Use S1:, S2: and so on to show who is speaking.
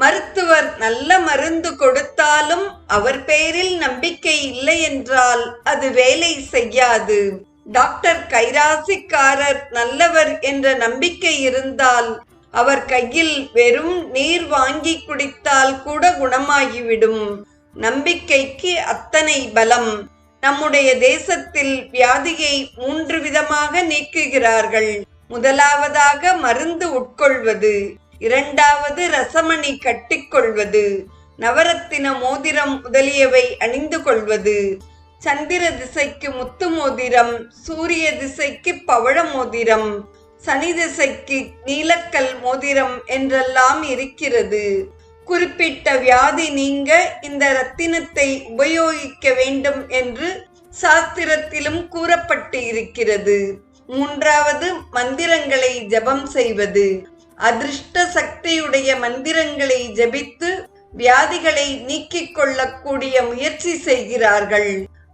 S1: மருத்துவர் நல்ல மருந்து கொடுத்தாலும் அவர் பேரில் நம்பிக்கை இல்லை என்றால் அது வேலை செய்யாது. டாக்டர் கைராசிக்காரர் நல்லவர் என்ற நம்பிக்கை இருந்தால் அவர் கையில் வெறும் நீர் வாங்கி குடித்தால் கூட குணமாகிவிடும். நம்பிக்கைக்கு அத்தனை பலம். நம்முடைய தேசத்தில் வியாதியை 3 விதமாக நீக்குகிறார்கள். முதலாவதாக மருந்து உட்கொள்வது, இரண்டாவது ரசமணி கட்டிக்கொள்வது, நவரத்தின மோதிரம் முதலியவை அணிந்து கொள்வது, சந்திர திசைக்கு முத்து மோதிரம், சூரிய திசைக்கு பவழ மோதிரம், சனி திசைக்கு நீலக்கல் மோதிரம் என்றெல்லாம் இருக்கிறது. குறிப்பிட்ட வியாதி நீங்க இந்த ரத்தினத்தை உபயோகிக்க வேண்டும் என்று சாஸ்திரத்திலும் கூறப்பட்டு இருக்கிறது. மூன்றாவது மந்திரங்களை ஜபம் செய்வது. அதிர்ஷ்ட சக்தியுடைய மந்திரங்களை ஜபித்து வியாதிகளை நீக்கிக் கொள்ளக்கூடிய முயற்சி செய்கிறார்கள்.